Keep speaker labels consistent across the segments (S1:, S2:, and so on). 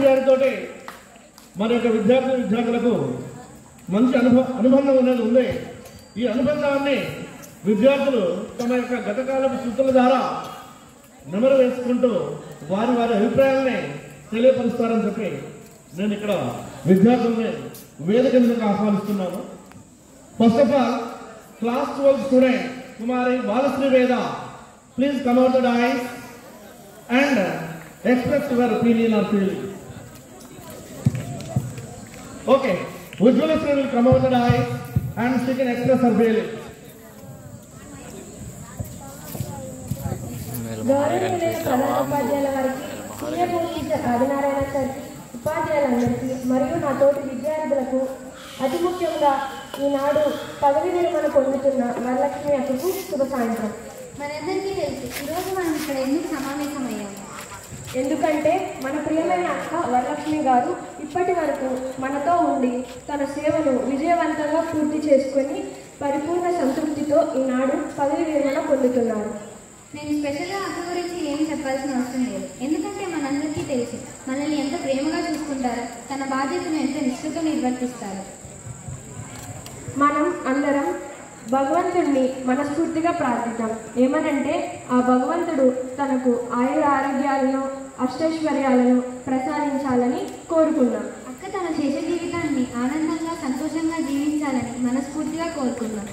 S1: గారితో మన యొక్క విద్యార్థులకు మంచి అనుబంధం అనేది ఉంది. ఈ అనుబంధాన్ని విద్యార్థులు తమ యొక్క గతకాలపు శృతుల ద్వారా నెమరు వేసుకుంటూ వారి అభిప్రాయాలని తెలియపరుస్తారని చెప్పి నేను ఇక్కడ విద్యార్థుల్ని వేదిక మీదకి ఆహ్వానిస్తున్నాను. First of all class 12 student Kumari Balasri Veda, please come out the dais and express your opinion or feeling. Okay, Ujjwala Sri will come over the dais and she can express her feeling.
S2: గౌరవనీయులైన ప్రధాన ఉపాధ్యాయుల వారికి, senior most teacher Adinarayana sir, ఉపాధ్యాయులందరికీ మరియు నా తోటి విద్యార్థులకు, అతి ముఖ్యంగా ఈనాడు పదవి విరమణ పొందుతున్న వరలక్ష్మి అక్కకు శుభ సాయంత్రం.
S3: మనందరికీ తెలుసు ఈరోజు మనం ఇక్కడ ఎందుకు సమావేశమయ్యాము.
S2: ఎందుకంటే మన ప్రియమైన అక్క వరలక్ష్మి గారు ఇప్పటి వరకు మనతో ఉండి తన సేవను విజయవంతంగా పూర్తి చేసుకొని పరిపూర్ణ సంతృప్తితో ఈనాడు పదవి విరమణ పొందుతున్నారు.
S3: నేను స్పెషల్గా అక్క గురించి ఏమి చెప్పాల్సిన అవసరం లేదు. ఎందుకంటే మనందరికీ తెలుసు మనల్ని ఎంత ప్రేమగా చూసుకుంటారో, తన బాధ్యతను ఎంత నిష్ఠగా నిర్వర్తిస్తారో.
S2: మనం అందరం భగవంతుడిని మనస్ఫూర్తిగా ప్రార్థిద్దాం. ఏమనంటే ఆ భగవంతుడు తనకు ఆయుర ఆరోగ్యాలను అష్టైశ్వర్యాలను ప్రసాదించాలని కోరుకున్నాం.
S3: అక్క తన శేష జీవితాన్ని ఆనందంగా సంతోషంగా జీవించాలని మనస్ఫూర్తిగా కోరుకున్నాం.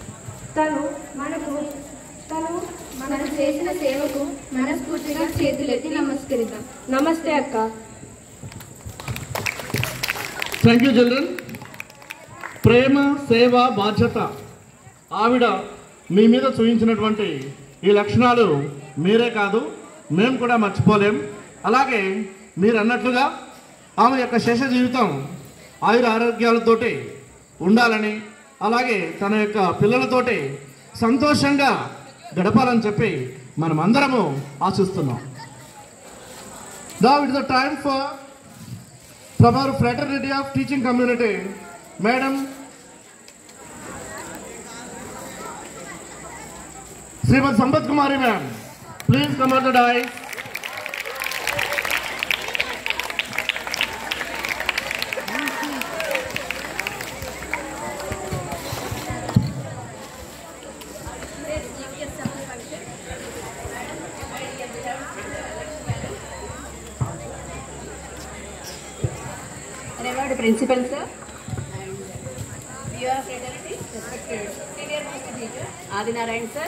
S2: తను
S3: మనకు చేసిన సేవకు మనస్ఫూర్తిగా చేతులెత్తి నమస్కరిద్దాం.
S2: నమస్తే అక్క.
S1: Thank you children. ప్రేమ, సేవ, బాధ్యత ఆవిడ మీ మీద చూపించినటువంటి ఈ లక్షణాలు మీరే కాదు మేము కూడా మర్చిపోలేం. అలాగే మీరు అన్నట్లుగా ఆమె యొక్క శేష జీవితం ఆయుర ఆరోగ్యాలతోటి ఉండాలని, అలాగే తన యొక్క పిల్లలతోటి సంతోషంగా గడపాలని చెప్పి మనం అందరము ఆశిస్తున్నాం. Now it is the time for from our fraternity of teaching community, Madam Srimad Sampat Kumari ma'am, please come on the dais.
S2: Revered Principal Sir, and your fraternity, respected Senior Most Teacher Adinarayan Sir,